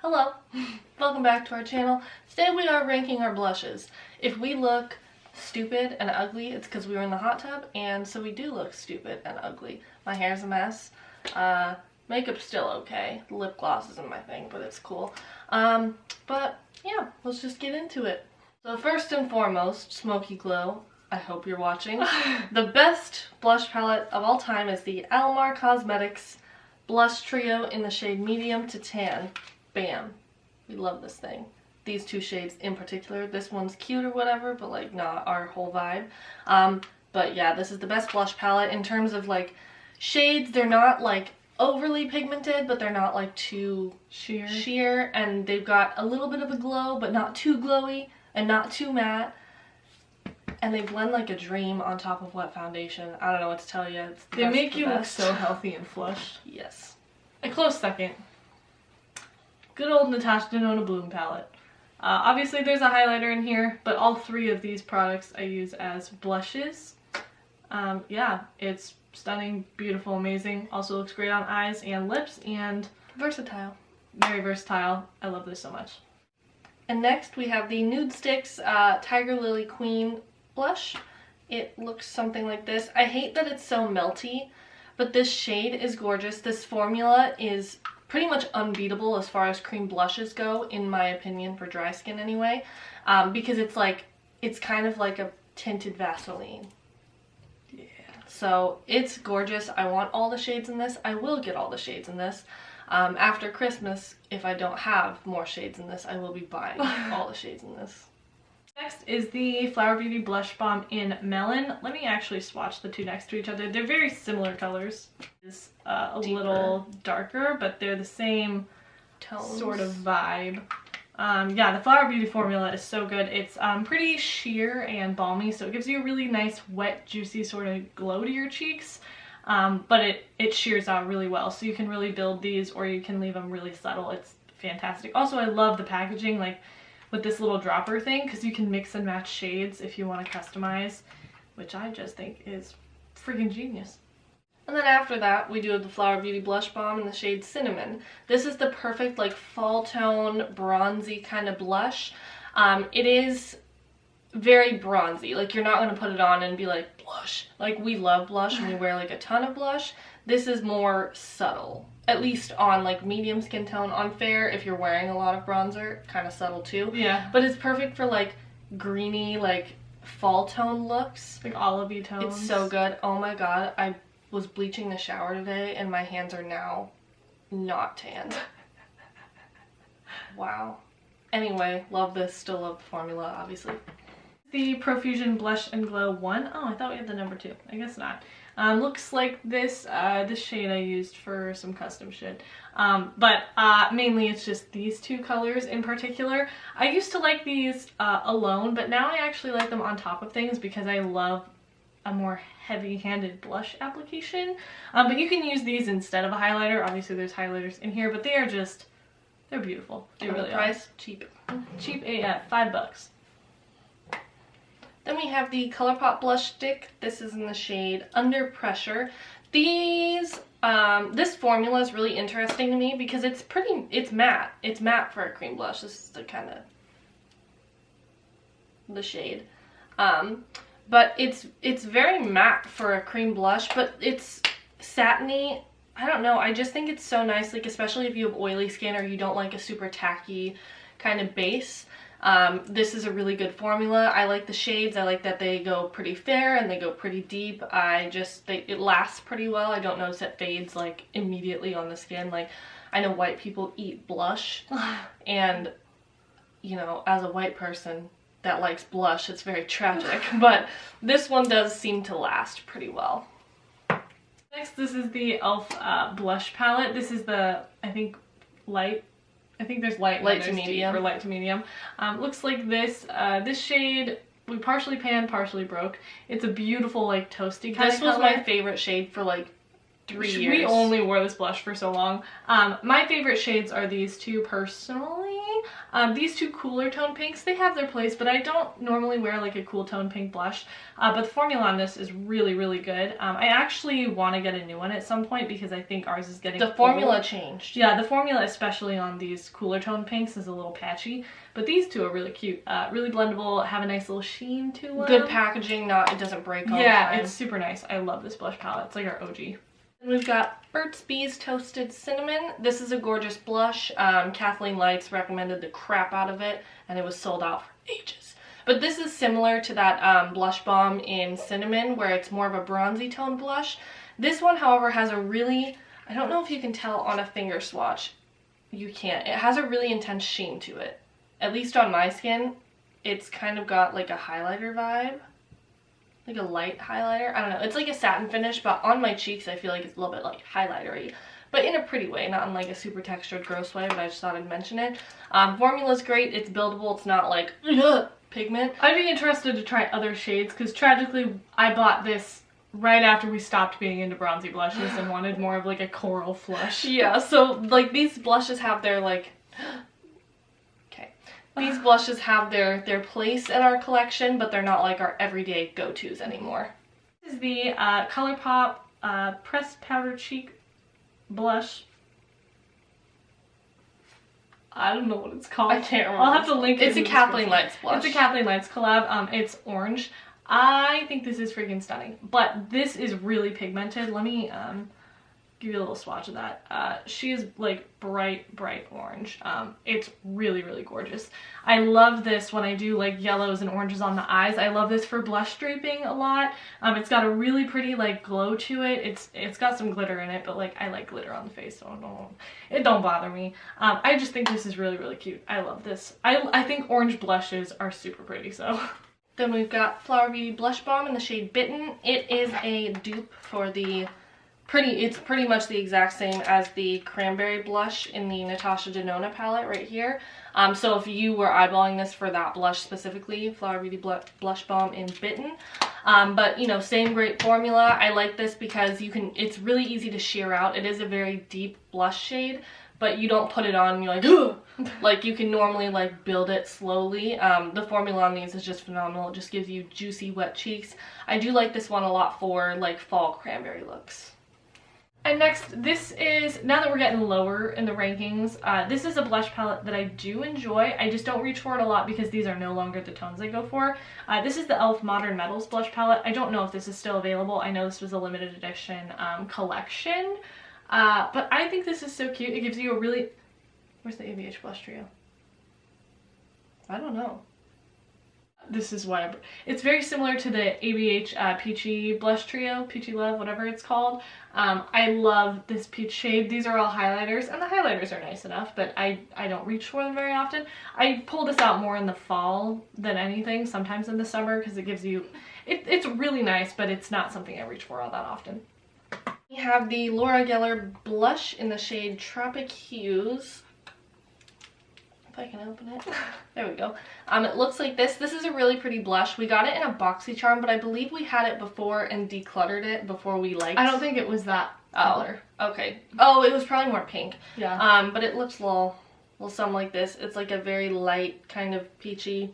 Hello, welcome back to our channel. Today we are ranking our blushes. If we look stupid and ugly, it's because we were in the hot tub, and so we do look stupid and ugly. My hair's a mess. Makeup's still okay. The lip gloss isn't my thing, but it's cool. But yeah, let's just get into it. So first and foremost, Smoky Glow. I hope you're watching. The best blush palette of all time is the Alamar Cosmetics Blush Trio in the shade Medium to Tan. Bam. We love this thing. These two shades in particular. This one's cute or whatever, but like not our whole vibe. But yeah, this is the best blush palette in terms of like shades. They're not like overly pigmented, but they're not like too sheer, and they've got a little bit of a glow, but not too glowy and not too matte. And they blend like a dream on top of wet foundation. I don't know what to tell you. They make you look so healthy and flushed. Yes. A close second. Good old Natasha Denona Bloom palette. Obviously there's a highlighter in here, but all three of these products I use as blushes. Yeah, it's stunning, beautiful, amazing. Also looks great on eyes and lips, and Versatile. very versatile. I love this so much. And next we have the Nudestix Tiger Lily Queen blush. It looks something like this. I hate that it's so melty, but this shade is gorgeous. This formula is pretty much unbeatable as far as cream blushes go, in my opinion, for dry skin anyway, because it's kind of like a tinted Vaseline. Yeah. So it's gorgeous. I want all the shades in this. I will get all the shades in this. After Christmas, if I don't have more shades in this, I will be buying all the shades in this. Next is the Flower Beauty Blush Balm in Melon. Let me actually swatch the two next to each other. They're very similar colors. It's a little darker, but they're the same Tones. sort of vibe. Yeah, the Flower Beauty formula is so good. It's pretty sheer and balmy, so it gives you a really nice, wet, juicy sort of glow to your cheeks. But it sheers out really well, so you can really build these, or you can leave them really subtle. It's fantastic. Also, I love the packaging, like with this little dropper thing, because you can mix and match shades if you want to customize, which I just think is freaking genius. And then after that, we do have the Flower Beauty Blush Balm in the shade Cinnamon. This is the perfect like fall tone, bronzy kind of blush. It is very bronzy. Like, you're not going to put it on and be like, blush. Like, we love blush and we wear like a ton of blush. This is more subtle, at least on like medium skin tone. On fair, if you're wearing a lot of bronzer, kind of subtle too. Yeah. But it's perfect for like greeny, like fall tone looks. Like olivey tones. It's so good. Oh my god, I was bleaching the shower today and my hands are now not tanned. Wow. Anyway, love this. Still love the formula, obviously. The Profusion Blush and Glow 1. Oh, I thought we had the number 2. I guess not. Looks like this shade I used for some custom shit. But mainly it's just these two colors in particular. I used to like these alone, but now I actually like them on top of things because I love a more heavy-handed blush application. But you can use these instead of a highlighter. Obviously there's highlighters in here, but they are just, they're beautiful. They really are. Price? Cheap. Cheap AF, $5. Then we have the Colourpop blush stick. This is in the shade Under Pressure. These, this formula is really interesting to me because it's matte. It's matte for a cream blush. This is the kind of the shade. But it's very matte for a cream blush, but it's satiny. I don't know. I just think it's so nice, like especially if you have oily skin or you don't like a super tacky kind of base. This is a really good formula. I like the shades. I like that they go pretty fair and they go pretty deep. It lasts pretty well. I don't notice it fades like immediately on the skin. Like, I know white people eat blush, and you know, as a white person that likes blush, it's very tragic, but this one does seem to last pretty well. Next, this is the e.l.f. Blush palette. This is the, I think there's light to medium. Or light to medium. Looks like this. This shade, we partially panned, partially broke. It's a beautiful, like, toasty kind of color. This was my favorite shade for, like, 3 years. We only wore this blush for so long. My favorite shades are these two, personally. These two cooler tone pinks, they have their place, but I don't normally wear like a cool tone pink blush. But the formula on this is really, really good. I actually want to get a new one at some point because I think ours is getting The formula changed. Yeah, the formula, especially on these cooler tone pinks, is a little patchy. But these two are really cute. Really blendable, have a nice little sheen to them. Good packaging, it doesn't break all the Yeah, time. it's super nice. I love this blush palette. It's like our OG. And we've got Burt's Bees Toasted Cinnamon. This is a gorgeous blush. Kathleen Lights recommended the crap out of it, and it was sold out for ages. But this is similar to that blush balm in Cinnamon, where it's more of a bronzy tone blush. This one, however, has a really, I don't know if you can tell on a finger swatch. You can't. It has a really intense sheen to it. At least on my skin, it's kind of got like a highlighter vibe. Like a light highlighter. I don't know. It's like a satin finish, but on my cheeks I feel like it's a little bit like highlighter-y. But in a pretty way, not in like a super textured gross way, but I just thought I'd mention it. Formula's great. It's buildable. It's not like pigment. I'd be interested to try other shades because tragically I bought this right after we stopped being into bronzy blushes and wanted more of like a coral flush. Yeah, so like these blushes have their like... These blushes have their place in our collection, but they're not like our everyday go-tos anymore. This is the Colourpop Pressed Powder Cheek Blush. I don't know what it's called. I can't remember. I'll have to link it. It's a Kathleen Lights blush. It's a Kathleen Lights collab. It's orange. I think this is freaking stunning, but this is really pigmented. Let me give you a little swatch of that. She is like bright orange. It's really, really gorgeous. I love this when I do like yellows and oranges on the eyes. I love this for blush draping a lot. It's got a really pretty like glow to it. It's got some glitter in it, but like I like glitter on the face, so it don't bother me. I just think this is really, really cute. I love this. I think orange blushes are super pretty, so. Then we've got Flower Beauty Blush Balm in the shade Bitten. It is a dupe for the it's pretty much the exact same as the Cranberry Blush in the Natasha Denona palette right here. So if you were eyeballing this for that blush specifically, Flower Beauty Blush Balm in Bitten. But you know, same great formula. I like this because it's really easy to sheer out. It is a very deep blush shade, but you don't put it on and you're like, ugh! Like you can normally like build it slowly. The formula on these is just phenomenal. It just gives you juicy, wet cheeks. I do like this one a lot for like fall cranberry looks. And next, this is, now that we're getting lower in the rankings, this is a blush palette that I do enjoy. I just don't reach for it a lot because these are no longer the tones I go for. This is the e.l.f. Modern Metals blush palette. I don't know if this is still available. I know this was a limited edition collection. But I think this is so cute. It gives you a really... Where's the ABH blush trio? I don't know. This is why it's very similar to the ABH Peachy blush trio, Peachy Love, whatever it's called. I love this peach shade. These are all highlighters, and the highlighters are nice enough, but I don't reach for them very often. I pull this out more in the fall than anything, sometimes in the summer, because it gives you, it's really nice, but it's not something I reach for all that often. We have the Laura Geller blush in the shade Tropic Hues. If I can open it. There we go. It looks like this. This is a really pretty blush. We got it in a BoxyCharm, but I believe we had it before and decluttered it before we liked. I don't think it was that color. Okay. Oh, it was probably more pink. Yeah. But it looks a little something like this. It's like a very light kind of peachy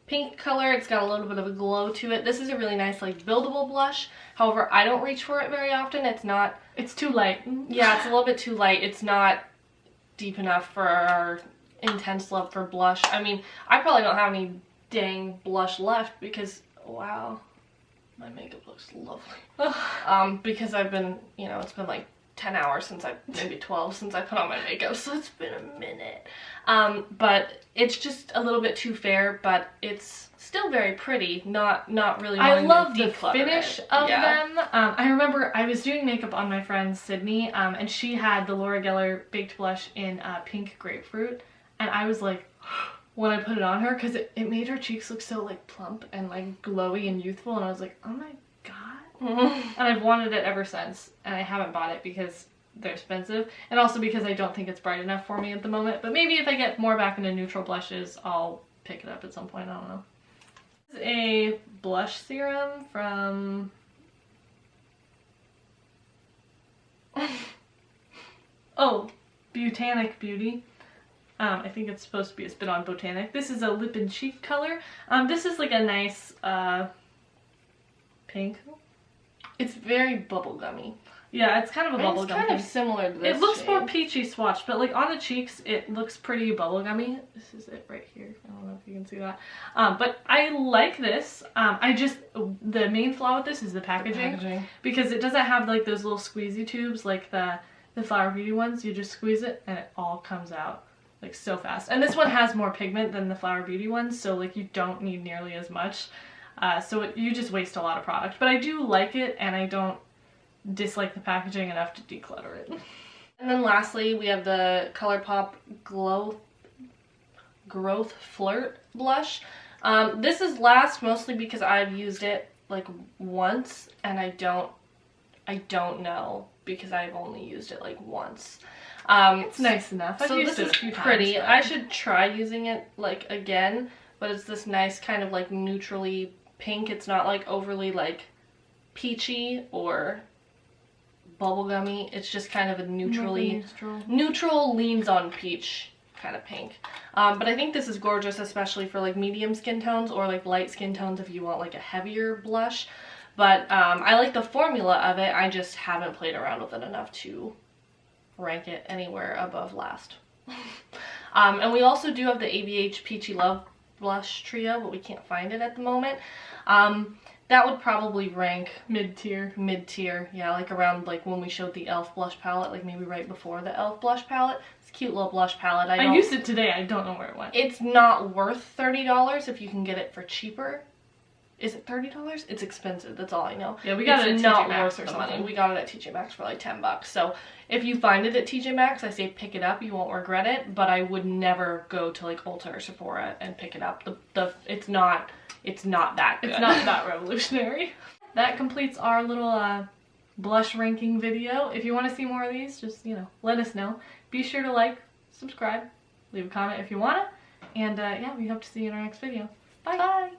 pink color. It's got a little bit of a glow to it. This is a really nice like buildable blush. However, I don't reach for it very often. It's too light. Yeah, it's a little bit too light. It's not deep enough for our intense love for blush. I mean, I probably don't have any dang blush left because, wow, my makeup looks lovely. Because I've been, you know, it's been like 10 hours since maybe 12 since I put on my makeup, so it's been a minute. But it's just a little bit too fair, but it's still very pretty, not really I wanting love to the finish of them. I remember I was doing makeup on my friend Sydney, and she had the Laura Geller Baked Blush in pink grapefruit, and I was like, when I put it on her, because it made her cheeks look so like plump and like glowy and youthful, and I was like, oh my god. And I've wanted it ever since, and I haven't bought it because they're expensive, and also because I don't think it's bright enough for me at the moment, but maybe if I get more back into neutral blushes, I'll pick it up at some point. I don't know. This is a blush serum from oh, Beautonic Beauty. I think it's supposed to be a spin on Beautonic. This is a lip and cheek color. This is like a nice pink. It's very bubblegummy. Yeah, it's kind of a bubblegum. It's kind of similar to this It looks shade. more peachy swatched, but like on the cheeks, it looks pretty bubblegummy. This is it right here. I don't know if you can see that. But I like this. The main flaw with this is the packaging. Because it doesn't have like those little squeezy tubes like the Flower Beauty ones. You just squeeze it and it all comes out like so fast. And this one has more pigment than the Flower Beauty ones, so like you don't need nearly as much. You just waste a lot of product. But I do like it, and I don't dislike the packaging enough to declutter it. And then lastly, we have the Colourpop Growth Flirt blush. This is last mostly because I've used it like once, and I don't know because I've only used it like once. It's nice enough. I've used it a few times. Pretty. I should try using it like again, but it's this nice kind of like neutrally pink. It's not like overly like peachy or bubblegummy. It's just kind of a neutral leans on peach kind of pink. But I think this is gorgeous, especially for like medium skin tones or like light skin tones if you want like a heavier blush. But I like the formula of it. I just haven't played around with it enough to rank it anywhere above last. And we also do have the ABH Peachy Love blush trio, but we can't find it at the moment. That would probably rank mid-tier. Yeah, like around like when we showed the e.l.f. blush palette, like maybe right before the e.l.f. blush palette. It's a cute little blush palette. I used it today. I don't know where it went. It's not worth $30 if you can get it for cheaper. Is it $30? It's expensive. That's all I know. Yeah, we got it at TJ Maxx or money. something. We got it at TJ Maxx for like $10. So if you find it at TJ Maxx, I say pick it up. You won't regret it. But I would never go to like Ulta or Sephora and pick it up. It's not that good. It's not that revolutionary. That completes our little blush ranking video. If you want to see more of these, just, let us know. Be sure to like, subscribe, leave a comment if you want to. And yeah, we hope to see you in our next video. Bye! Bye!